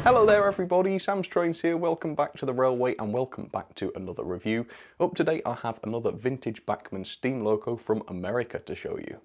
Hello there everybody, Sam's Trains here, welcome back to the railway and welcome back to another review. Up to date I have another vintage Bachmann steam loco from America to show you.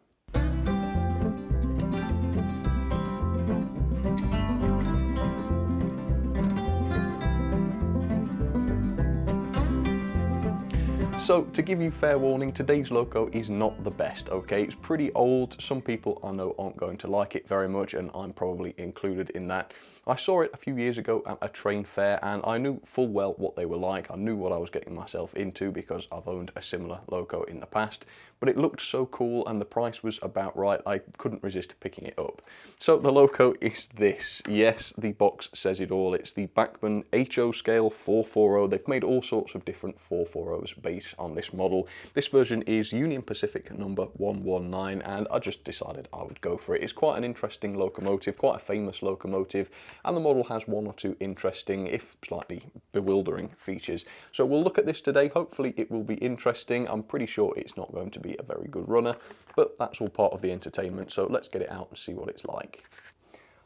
So, to give you fair warning, today's loco is not the best, okay? It's pretty old, some people I know aren't going to like it very much, and I'm probably included in that. I saw it a few years ago at a train fair, and I knew full well what they were like. I knew what I was getting myself into because I've owned a similar loco in the past, but it looked so cool and the price was about right, I couldn't resist picking it up. So the loco is this. Yes, the box says it all. It's the Bachmann HO scale 440. They've made all sorts of different 440s based on this model. This version is Union Pacific number 119, and I just decided I would go for it. It's quite an interesting locomotive, quite a famous locomotive, and the model has one or two interesting, if slightly bewildering, features. So we'll look at this today. Hopefully it will be interesting. I'm pretty sure it's not going to be a very good runner, but that's all part of the entertainment, so let's get it out and see what it's like.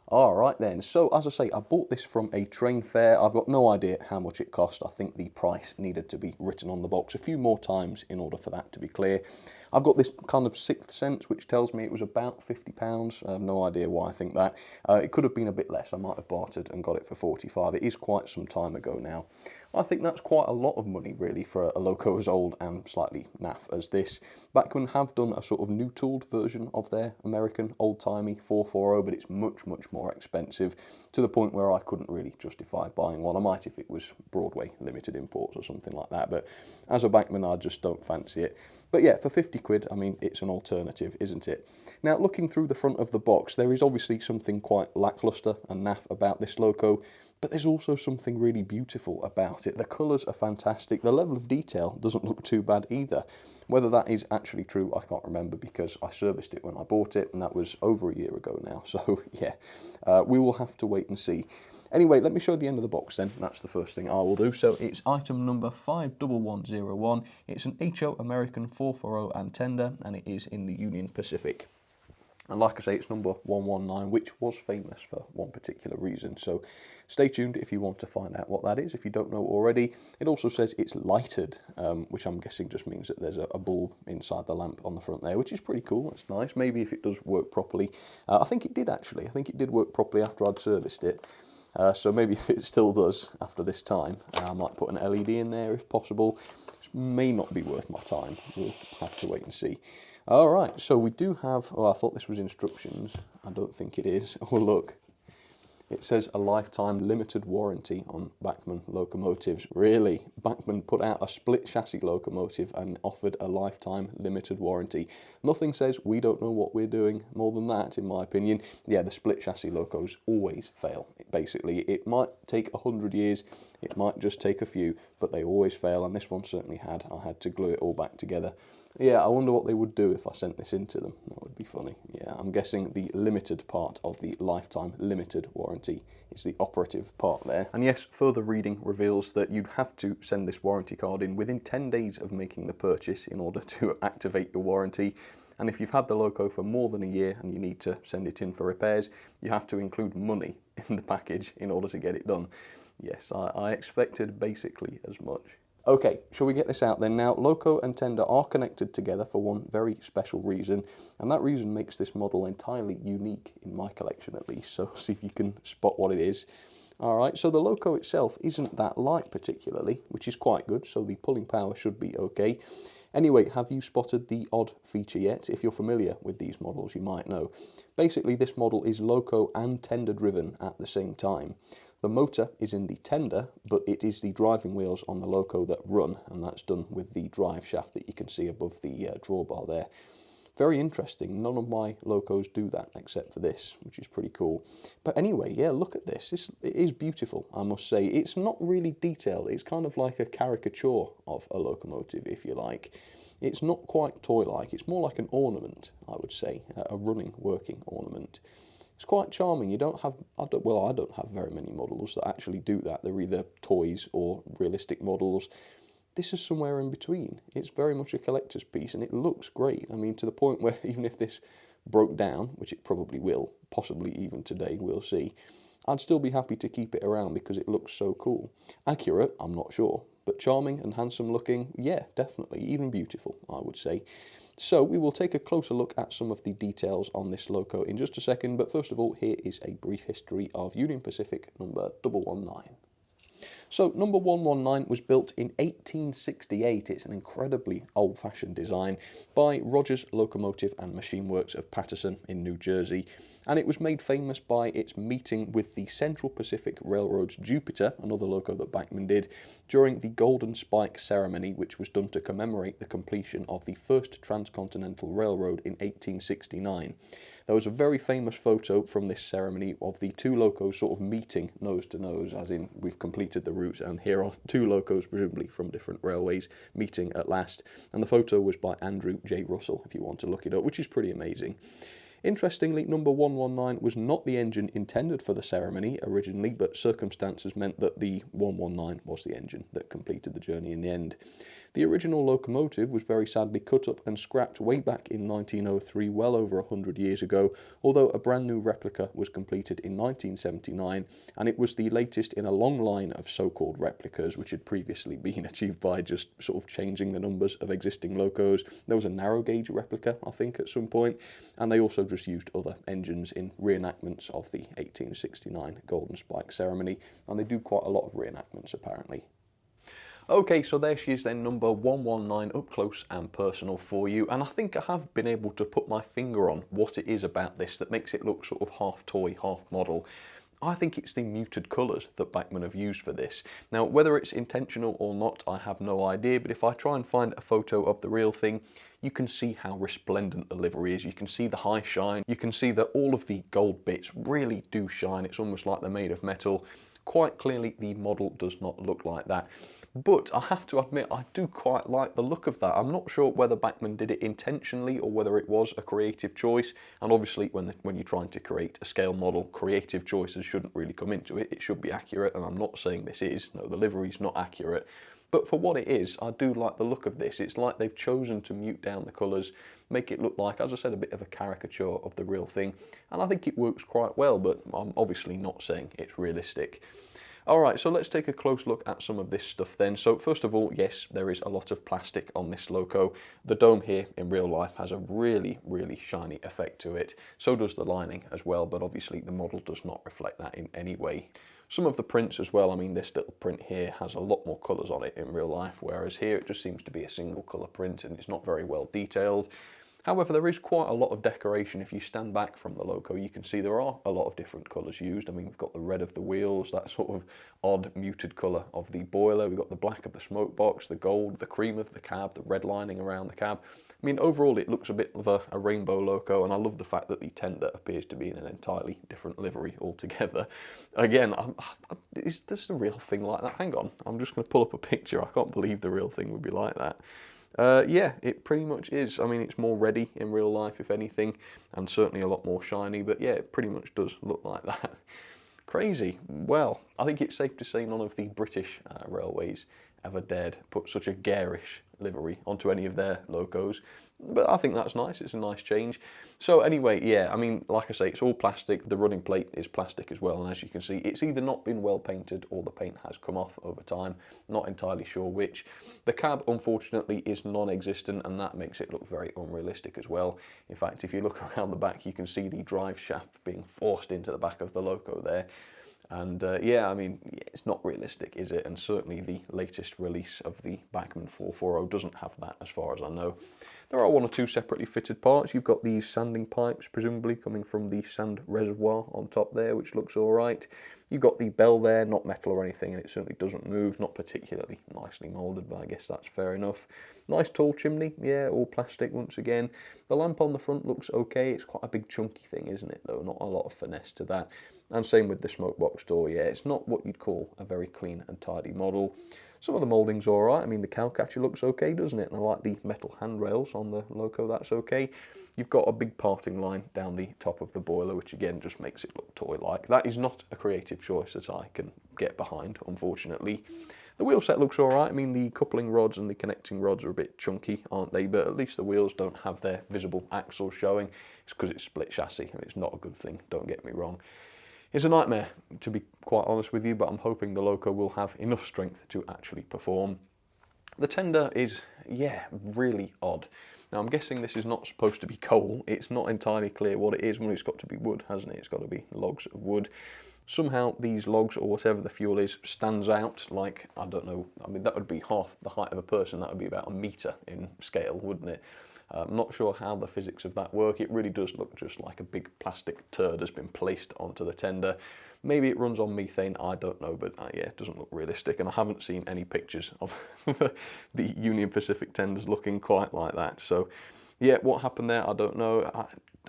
Alright then, so as I say, I bought this from a train fair. I've got no idea how much it cost. I think the price needed to be written on the box a few more times in order for that to be clear. I've got this kind of sixth sense which tells me it was about £50. I have no idea why I think that. It could have been a bit less. I might have bartered and got it for 45. It is quite some time ago now. I think that's quite a lot of money really for a loco as old and slightly naff as this. Bachmann have done a sort of new-tooled version of their American old-timey 440, but it's much more expensive, to the point where I couldn't really justify buying one. I might if it was Broadway limited imports or something like that, but as a Bachmann I just don't fancy it. But yeah, for 50 quid, I mean, it's an alternative, isn't it? Now, looking through the front of the box, there is obviously something quite lacklustre and naff about this loco, but there's also something really beautiful about it. The colours are fantastic. The level of detail doesn't look too bad either. Whether that is actually true, I can't remember because I serviced it when I bought it, and that was over a year ago now. So yeah, we will have to wait and see. Anyway, let me show the end of the box then. That's the first thing I will do. So it's item number 51101. It's an HO American 440 and tender, and it is in the Union Pacific. And like I say, it's number 119, which was famous for one particular reason. So stay tuned if you want to find out what that is, if you don't know already. It also says it's lighted, which I'm guessing just means that there's a bulb inside the lamp on the front there, which is pretty cool. That's nice. Maybe if it does work properly. I think it did actually. I think it did work properly after I'd serviced it. So maybe if it still does after this time, I might put an LED in there if possible. This may not be worth my time. We'll have to wait and see. Alright, so we do have, oh, I thought this was instructions. I don't think it is. Oh, look. It says a lifetime limited warranty on Bachmann locomotives. Really? Bachmann put out a split chassis locomotive and offered a lifetime limited warranty. Nothing says we don't know what we're doing more than that, in my opinion. Yeah, the split chassis locos always fail. Basically, it might take 100 years, it might just take a few, but they always fail, and this one certainly had. I had to glue it all back together. Yeah, I wonder what they would do if I sent this in to them. That would be funny. Yeah, I'm guessing the limited part of the lifetime limited warranty is the operative part there. And yes, further reading reveals that you'd have to send this warranty card in within 10 days of making the purchase in order to activate your warranty. And if you've had the loco for more than a year and you need to send it in for repairs, you have to include money in the package in order to get it done. Yes, I expected basically as much. Okay, shall we get this out then? Now, loco and tender are connected together for one very special reason, and that reason makes this model entirely unique in my collection at least, so see if you can spot what it is. Alright, so the loco itself isn't that light particularly, which is quite good, so the pulling power should be okay. Anyway, have you spotted the odd feature yet? If you're familiar with these models, you might know. Basically, this model is loco and tender driven at the same time. The motor is in the tender, but it is the driving wheels on the loco that run, and that's done with the drive shaft that you can see above the drawbar there. Very interesting. None of my locos do that except for this, which is pretty cool. But anyway, yeah, look at this. It is beautiful, I must say. It's not really detailed. It's kind of like a caricature of a locomotive, if you like. It's not quite toy-like. It's more like an ornament, I would say, a running, working ornament. It's quite charming. I don't have very many models that actually do that. They're either toys or realistic models. This is somewhere in between. It's very much a collector's piece and it looks great. I mean, to the point where even if this broke down, which it probably will, possibly even today, we'll see, I'd still be happy to keep it around because it looks so cool. Accurate, I'm not sure, but charming and handsome looking, yeah, definitely, even beautiful, I would say. So we will take a closer look at some of the details on this loco in just a second, but first of all, here is a brief history of Union Pacific number 119. So number 119 was built in 1868. It's an incredibly old-fashioned design by Rogers Locomotive and Machine Works of Paterson in New Jersey, and it was made famous by its meeting with the Central Pacific Railroad's Jupiter, another loco that Bachmann did, during the Golden Spike ceremony, which was done to commemorate the completion of the first transcontinental railroad in 1869. There was a very famous photo from this ceremony of the two locos sort of meeting nose to nose, as in we've completed the route and here are two locos, presumably from different railways, meeting at last. And the photo was by Andrew J. Russell, if you want to look it up, which is pretty amazing. Interestingly, number 119 was not the engine intended for the ceremony originally, but circumstances meant that the 119 was the engine that completed the journey in the end. The original locomotive was very sadly cut up and scrapped way back in 1903, well over 100 years ago, although a brand new replica was completed in 1979, and it was the latest in a long line of so-called replicas which had previously been achieved by just sort of changing the numbers of existing locos. There was a narrow gauge replica, I think, at some point, and they also just used other engines in reenactments of the 1869 Golden Spike ceremony, and they do quite a lot of reenactments apparently. Okay, so there she is then, number 119, up close and personal for you, and I think I have been able to put my finger on what it is about this that makes it look sort of half toy, half model. I think it's the muted colours that Bachmann have used for this. Now, whether it's intentional or not, I have no idea, but if I try and find a photo of the real thing, you can see how resplendent the livery is. You can see the high shine. You can see that all of the gold bits really do shine. It's almost like they're made of metal. Quite clearly, the model does not look like that. But I have to admit, I do quite like the look of that. I'm not sure whether Bachmann did it intentionally or whether it was a creative choice. And obviously, when you're trying to create a scale model, creative choices shouldn't really come into it. It should be accurate, and I'm not saying this is. No, the livery's not accurate. But for what it is, I do like the look of this. It's like they've chosen to mute down the colours, make it look like, as I said, a bit of a caricature of the real thing. And I think it works quite well, but I'm obviously not saying it's realistic. Alright, so let's take a close look at some of this stuff then. So first of all, yes, there is a lot of plastic on this loco. The dome here in real life has a really, really shiny effect to it. So does the lining as well, but obviously the model does not reflect that in any way. Some of the prints as well, I mean, this little print here has a lot more colours on it in real life, whereas here it just seems to be a single colour print and it's not very well detailed. However, there is quite a lot of decoration. If you stand back from the loco, you can see there are a lot of different colours used. I mean, we've got the red of the wheels, that sort of odd muted colour of the boiler. We've got the black of the smoke box, the gold, the cream of the cab, the red lining around the cab. I mean, overall, it looks a bit of a rainbow loco, and I love the fact that the tender appears to be in an entirely different livery altogether. Again, is this the real thing like that? Hang on, I'm just going to pull up a picture. I can't believe the real thing would be like that. Yeah, it pretty much is. I mean, it's more ready in real life, if anything, and certainly a lot more shiny, but yeah, it pretty much does look like that. Crazy. Well, I think it's safe to say none of the British railways ever dared put such a garish livery onto any of their locos, but I think that's nice. It's a nice change. So anyway, yeah, I mean, like I say, it's all plastic. The running plate is plastic as well, and as you can see, it's either not been well painted or the paint has come off over time. Not entirely sure which. The cab, unfortunately, is non-existent, and that makes it look very unrealistic as well. In fact, if you look around the back, you can see the drive shaft being forced into the back of the loco there. And yeah, I mean, it's not realistic, is it? And certainly the latest release of the Bachmann 440 doesn't have that, as far as I know. There are one or two separately fitted parts. You've got these sanding pipes, presumably coming from the sand reservoir on top there, which looks all right. You've got the bell there, not metal or anything, and it certainly doesn't move, not particularly nicely moulded, but I guess that's fair enough. Nice tall chimney, yeah, all plastic once again. The lamp on the front looks okay. It's quite a big chunky thing, isn't it, though? Not a lot of finesse to that. And same with the smoke box door, yeah, it's not what you'd call a very clean and tidy model. Some of the moulding's alright. I mean, the cowcatcher looks okay, doesn't it? And I like the metal handrails on the loco, that's okay. You've got a big parting line down the top of the boiler, which again just makes it look toy-like. That is not a creative choice that I can get behind, unfortunately. The wheel set looks alright. I mean, the coupling rods and the connecting rods are a bit chunky, aren't they? But at least the wheels don't have their visible axles showing. It's because it's split chassis, and it's not a good thing, don't get me wrong. It's a nightmare, to be quite honest with you, but I'm hoping the loco will have enough strength to actually perform. The tender is, yeah, really odd. Now I'm guessing this is not supposed to be coal. It's not entirely clear what it is. Well, it's got to be wood, hasn't it? It's got to be logs of wood. Somehow these logs, or whatever the fuel is, stands out like, I don't know, I mean that would be half the height of a person. That would be about a metre in scale, wouldn't it? I'm not sure how the physics of that work. It really does look just like a big plastic turd has been placed onto the tender. Maybe it runs on methane, I don't know, but yeah, it doesn't look realistic, and I haven't seen any pictures of the Union Pacific tenders looking quite like that. So yeah, what happened there, I don't know.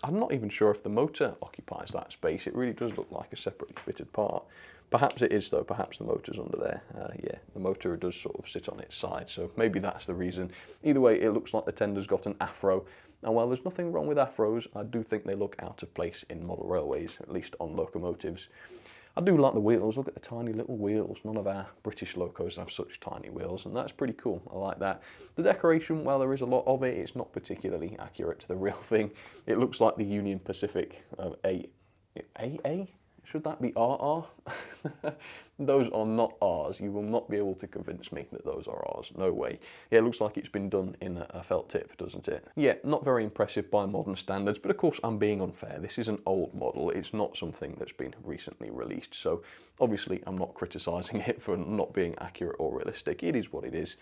I'm not even sure if the motor occupies that space. It really does look like a separately fitted part. Perhaps it is though, perhaps the motor's under there. Yeah, the motor does sort of sit on its side, so maybe that's the reason. Either way, it looks like the tender's got an afro. And while there's nothing wrong with afros, I do think they look out of place in model railways, at least on locomotives. I do like the wheels. Look at the tiny little wheels. None of our British locos have such tiny wheels, and that's pretty cool. I like that. The decoration, while there is a lot of it, it's not particularly accurate to the real thing. It looks like the Union Pacific AA? Should that be RR? Those are not R's. You will not be able to convince me that those are R's. No way. Yeah, it looks like it's been done in a felt tip, doesn't it? Yeah, not very impressive by modern standards, but of course I'm being unfair. This is an old model. It's not something that's been recently released. So obviously I'm not criticising it for not being accurate or realistic. It is what it is.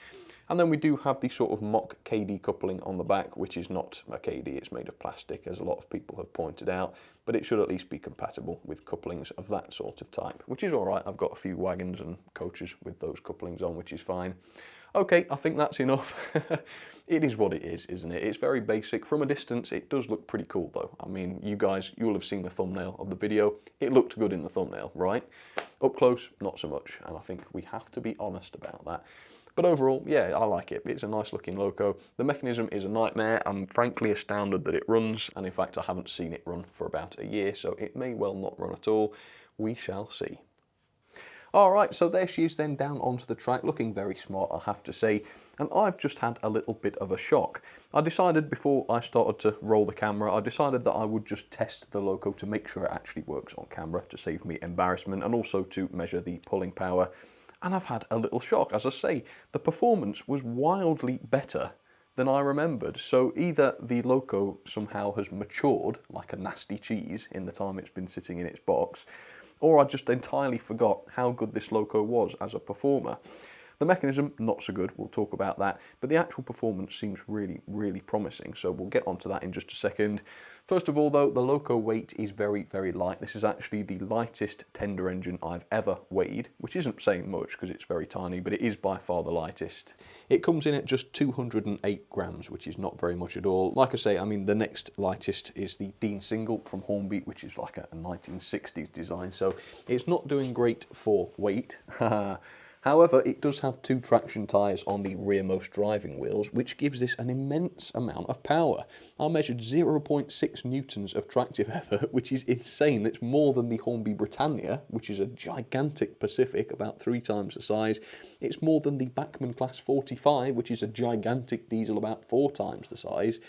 And then we do have the sort of mock KD coupling on the back, which is not a KD, it's made of plastic, as a lot of people have pointed out, but it should at least be compatible with couplings of that sort of type, which is all right. I've got a few wagons and coaches with those couplings on, which is fine. Okay, I think that's enough. It is what it is, isn't it? It's very basic. From a distance, it does look pretty cool though. I mean, you guys, you'll have seen the thumbnail of the video. It looked good in the thumbnail, right? Up close, not so much, and I think we have to be honest about that. But overall, yeah, I like it. It's a nice looking loco. The mechanism is a nightmare. I'm frankly astounded that it runs, and in fact I haven't seen it run for about a year, so it may well not run at all. We shall see. Alright, so there she is then down onto the track, looking very smart, I have to say, and I've just had a little bit of a shock. I decided before I started to roll the camera, I decided that I would just test the loco to make sure it actually works on camera, to save me embarrassment, and also to measure the pulling power. And I've had a little shock. As I say, the performance was wildly better than I remembered. So either the loco somehow has matured like a nasty cheese in the time it's been sitting in its box, or I just entirely forgot how good this loco was as a performer. The mechanism, not so good, we'll talk about that, but the actual performance seems really, really promising, so we'll get onto that in just a second. First of all though, the loco weight is very, very light. This is actually the lightest tender engine I've ever weighed, which isn't saying much because it's very tiny, but it is by far the lightest. It comes in at just 208 grams, which is not very much at all. Like I say, I mean, the next lightest is the Dean Single from Hornby, which is like a 1960s design, so it's not doing great for weight. However, it does have 2 traction tyres on the rearmost driving wheels, which gives this an immense amount of power. I measured 0.6 newtons of tractive effort, which is insane. It's more than the Hornby Britannia, which is a gigantic Pacific, about 3 times the size. It's more than the Bachmann Class 45, which is a gigantic diesel, about 4 times the size.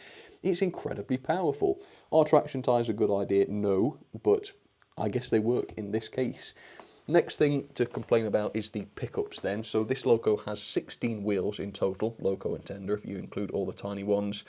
It's incredibly powerful. Are traction tyres a good idea? No, but I guess they work in this case. Next thing to complain about is the pickups then. So this loco has 16 wheels in total, loco and tender, if you include all the tiny ones.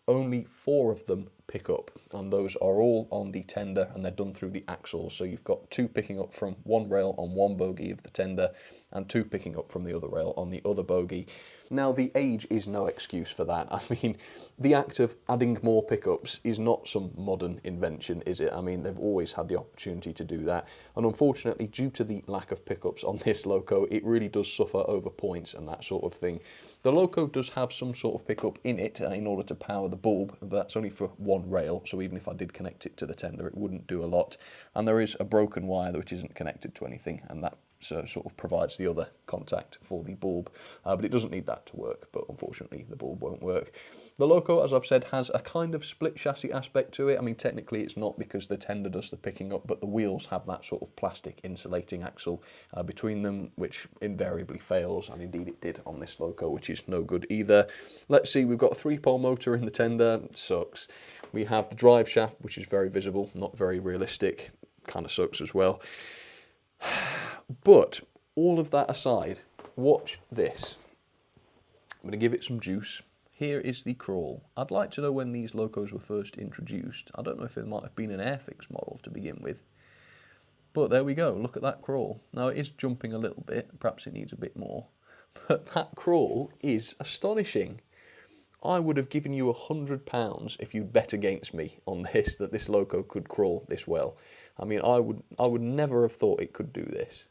Only 4 of them pick up, and those are all on the tender, and they're done through the axles. So you've got 2 picking up from one rail on one bogie of the tender, and 2 picking up from the other rail on the other bogie. Now, the age is no excuse for that. I mean, the act of adding more pickups is not some modern invention, is it? I mean, they've always had the opportunity to do that. And unfortunately, due to the lack of pickups on this loco, it really does suffer over points and that sort of thing. The loco does have some sort of pickup in it in order to power the bulb, but that's only for one rail. So even if I did connect it to the tender, it wouldn't do a lot. And there is a broken wire which isn't connected to anything, and that sort of provides the other contact for the bulb, but it doesn't need that to work, but unfortunately the bulb won't work. The loco, as I've said, has a kind of split chassis aspect to it. I mean, technically it's not because the tender does the picking up, but the wheels have that sort of plastic insulating axle between them, which invariably fails, and indeed it did on this loco, which is no good either. Let's see, we've got a 3-pole motor in the tender, sucks. We have the drive shaft, which is very visible, not very realistic. kind of sucks as well. But all of that aside, watch this. I'm going to give it some juice. Here is the crawl. I'd like to know when these locos were first introduced. I don't know if it might have been an Airfix model to begin with. But there we go, look at that crawl. Now it is jumping a little bit, perhaps it needs a bit more. But that crawl is astonishing. I would have given you £100 if you'd bet against me on this, that this loco could crawl this well. I mean, I would never have thought it could do this.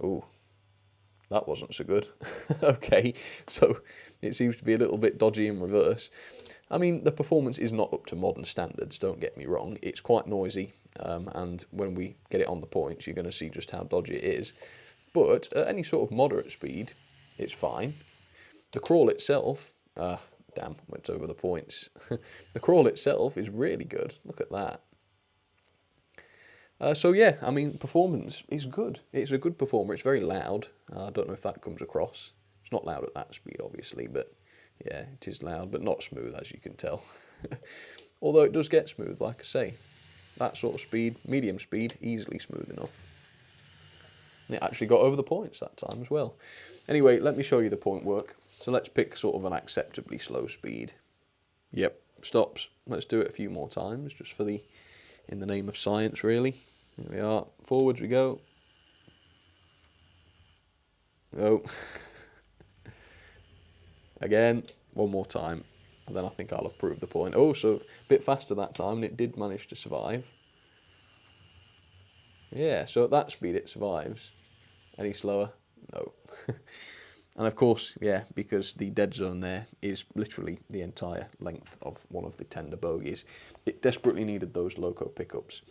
Ooh, that wasn't so good. Okay, so it seems to be a little bit dodgy in reverse. I mean, the performance is not up to modern standards, don't get me wrong. It's quite noisy, and when we get it on the points, you're going to see just how dodgy it is. But at any sort of moderate speed, it's fine. The crawl itself, damn, went over the points. The crawl itself is really good. Look at that. So yeah, I mean, performance is good. It's a good performer. It's very loud. I don't know if that comes across. It's not loud at that speed, obviously, but yeah, it is loud, but not smooth, as you can tell. Although it does get smooth, like I say. That sort of speed, medium speed, easily smooth enough. And it actually got over the points that time as well. Anyway, let me show you the point work. So let's pick sort of an acceptably slow speed. Yep, stops. Let's do it a few more times, just for in the name of science, really. Here we are. Forwards we go. Go. Again, one more time. And then I think I'll have proved the point. Oh, so a bit faster that time, and it did manage to survive. Yeah, so at that speed it survives. Any slower? No. And of course, yeah, because the dead zone there is literally the entire length of one of the tender bogies. It desperately needed those loco pickups.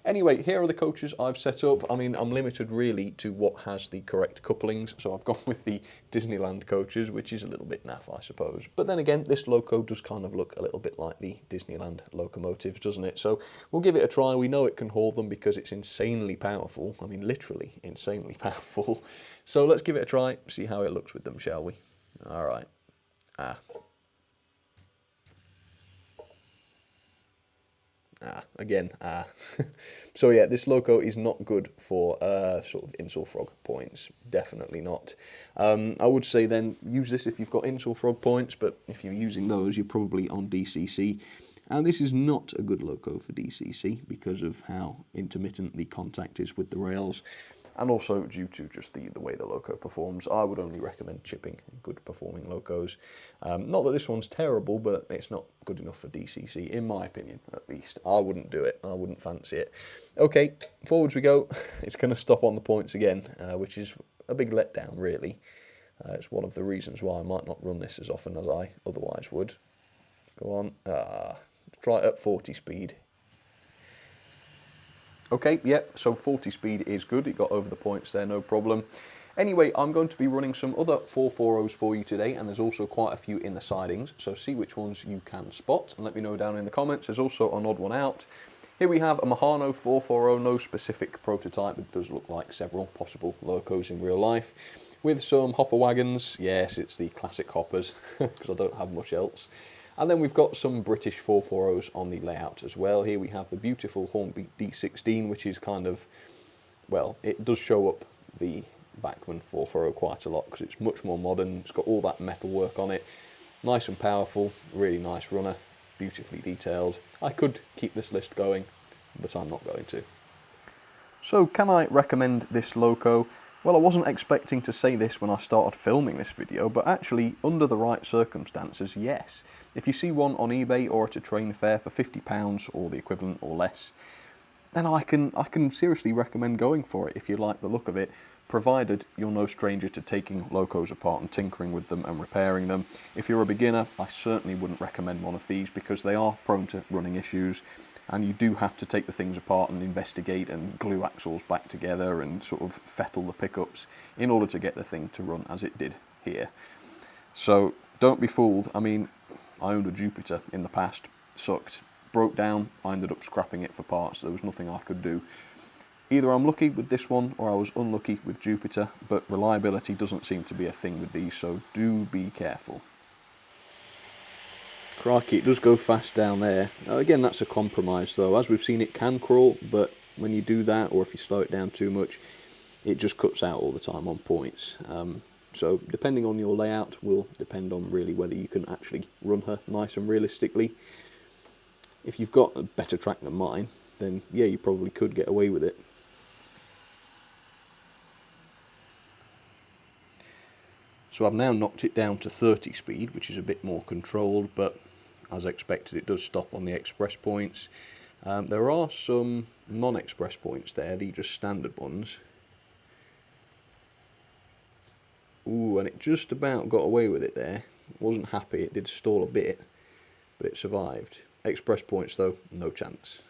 Anyway, here are the coaches I've set up. I mean, I'm limited really to what has the correct couplings, so I've gone with the Disneyland coaches, which is a little bit naff, I suppose. But then again, this loco does kind of look a little bit like the Disneyland locomotive, doesn't it? So we'll give it a try. We know it can haul them because it's insanely powerful. I mean, literally insanely powerful. So let's give it a try, see how it looks with them, shall we? All right. Again. So yeah, this loco is not good for sort of Insel Frog points. Definitely not. I would say then use this if you've got Insel Frog points, but if you're using those, you're probably on DCC. And this is not a good loco for DCC because of how intermittent the contact is with the rails. And also due to just the way the loco performs. I would only recommend chipping good performing locos. Not that this one's terrible, but it's not good enough for DCC, in my opinion, at least. I wouldn't do it. I wouldn't fancy it. Okay, forwards we go. It's going to stop on the points again, which is a big letdown, really. It's one of the reasons why I might not run this as often as I otherwise would. Go on. Try it at 40 speed. Okay, yep, so 40 speed is good. It got over the points there, no problem. Anyway, I'm going to be running some other 440s for you today, and there's also quite a few in the sidings, so see which ones you can spot, and let me know down in the comments. There's also an odd one out. Here we have a Mahano 440, no specific prototype. It does look like several possible locos in real life. With some hopper wagons. Yes, it's the classic hoppers, because I don't have much else. And then we've got some British 440s on the layout as well. Here we have the beautiful Hornbeat D16, which is kind of, well, it does show up the Bachmann 440 quite a lot because it's much more modern. It's got all that metal work on it. Nice and powerful, really nice runner, beautifully detailed. I could keep this list going, but I'm not going to. So can I recommend this loco? Well, I wasn't expecting to say this when I started filming this video, but actually, under the right circumstances, yes. If you see one on eBay or at a train fair for £50 or the equivalent or less, then I can seriously recommend going for it if you like the look of it, provided you're no stranger to taking locos apart and tinkering with them and repairing them. If you're a beginner, I certainly wouldn't recommend one of these because they are prone to running issues, and you do have to take the things apart and investigate and glue axles back together and sort of fettle the pickups in order to get the thing to run as it did here. So don't be fooled. I mean, I owned a Jupiter in the past, sucked, broke down, I ended up scrapping it for parts. There was nothing I could do. Either I'm lucky with this one or I was unlucky with Jupiter, but reliability doesn't seem to be a thing with these, so do be careful. Crikey, it does go fast down there. Again, that's a compromise though. As we've seen, it can crawl, but when you do that, or if you slow it down too much, it just cuts out all the time on points. So depending on your layout will depend on really whether you can actually run her nice and realistically. If you've got a better track than mine, then yeah, you probably could get away with it. So I've now knocked it down to 30 speed, which is a bit more controlled, but as expected it does stop on the express points. There are some non-express points there, these are just standard ones. Ooh, and it just about got away with it there. Wasn't happy, it did stall a bit, but it survived. Express points though, no chance.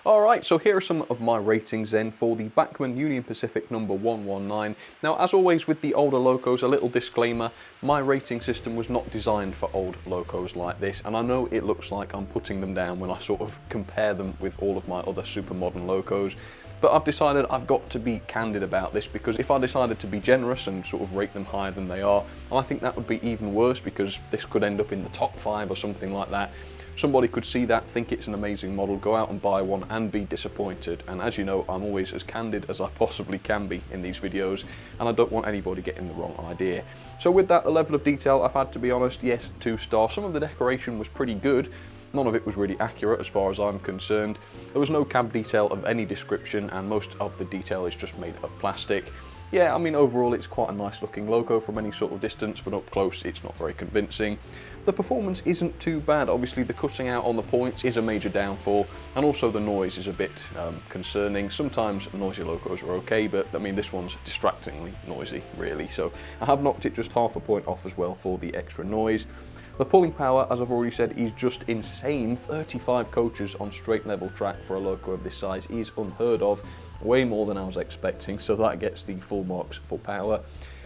Alright, so here are some of my ratings then for the Bachmann Union Pacific number 119. Now, as always with the older locos, a little disclaimer, my rating system was not designed for old locos like this, and I know it looks like I'm putting them down when I sort of compare them with all of my other super modern locos, but I've decided I've got to be candid about this, because if I decided to be generous and sort of rate them higher than they are, I think that would be even worse, because this could end up in the top 5 or something like that. Somebody could see that, think it's an amazing model, go out and buy one and be disappointed. And as you know, I'm always as candid as I possibly can be in these videos, and I don't want anybody getting the wrong idea. So with that, the level of detail, I've had to be honest, yes, 2-star. Some of the decoration was pretty good. None of it was really accurate as far as I'm concerned. There was no cab detail of any description, and most of the detail is just made of plastic. Yeah, I mean, overall it's quite a nice looking loco from any sort of distance, but up close it's not very convincing. The performance isn't too bad. Obviously the cutting out on the points is a major downfall, and also the noise is a bit concerning. Sometimes noisy locos are okay, but I mean this one's distractingly noisy really, so I have knocked it just half a point off as well for the extra noise. The pulling power, as I've already said, is just insane. 35 coaches on straight level track for a loco of this size is unheard of, way more than I was expecting, so that gets the full marks for power.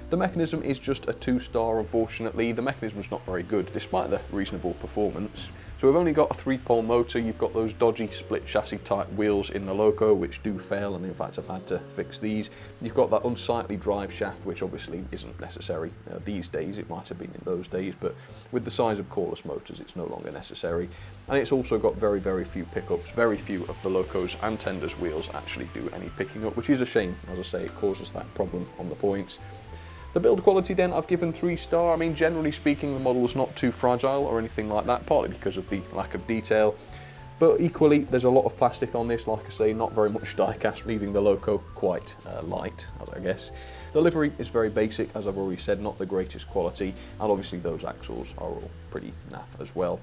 The mechanism is just a 2-star, unfortunately. The mechanism's not very good, despite the reasonable performance. So we've only got a 3-pole motor. You've got those dodgy split chassis type wheels in the loco, which do fail, and in fact I've had to fix these. You've got that unsightly drive shaft, which obviously isn't necessary these days. It might have been in those days, but with the size of cordless motors, it's no longer necessary. And it's also got very, very few pickups. Very few of the locos and tenders wheels actually do any picking up, which is a shame. As I say, it causes that problem on the points. The build quality then I've given 3-star. I mean, generally speaking, the model is not too fragile or anything like that, partly because of the lack of detail. But equally, there's a lot of plastic on this, like I say, not very much die-cast, leaving the loco quite light, as I guess. The livery is very basic, as I've already said, not the greatest quality, and obviously those axles are all pretty naff as well.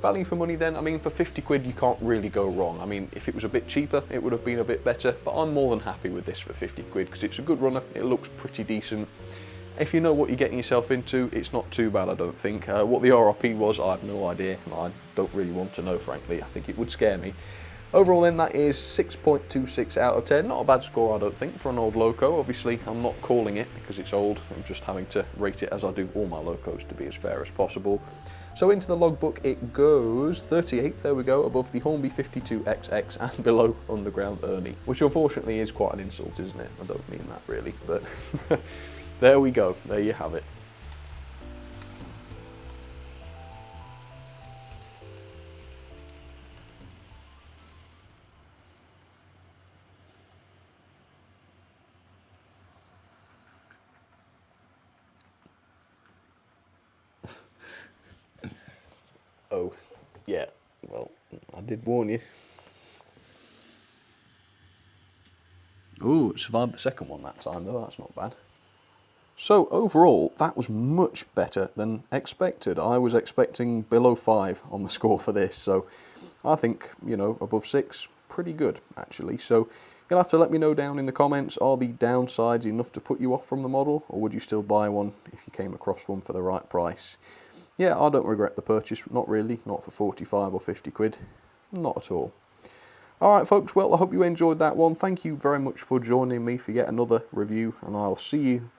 Value for money then, I mean, for 50 quid you can't really go wrong. I mean, if it was a bit cheaper, it would have been a bit better, but I'm more than happy with this for 50 quid, because it's a good runner, it looks pretty decent. If you know what you're getting yourself into, it's not too bad, I don't think. What the RRP was, I have no idea. I don't really want to know, frankly. I think it would scare me. Overall then, that is 6.26 out of 10. Not a bad score, I don't think, for an old loco. Obviously, I'm not calling it because it's old. I'm just having to rate it as I do all my locos to be as fair as possible. So into the logbook it goes, 38th, there we go, above the Hornby 52XX and below Underground Ernie, which unfortunately is quite an insult, isn't it? I don't mean that really, but there we go, there you have it. Oh, yeah, well, I did warn you. Ooh, it survived the second one that time though, that's not bad. So overall, that was much better than expected. I was expecting below 5 on the score for this, so I think, you know, above 6, pretty good actually. So you'll have to let me know down in the comments, are the downsides enough to put you off from the model, or would you still buy one if you came across one for the right price? Yeah, I don't regret the purchase, not really, not for 45 or 50 quid, not at all. Alright folks, well I hope you enjoyed that one. Thank you very much for joining me for yet another review, and I'll see you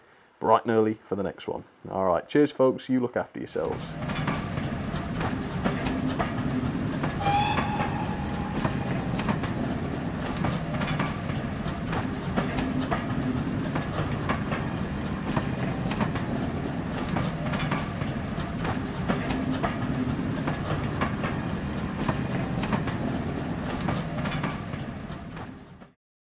bright and early for the next one. Alright, cheers folks, you look after yourselves.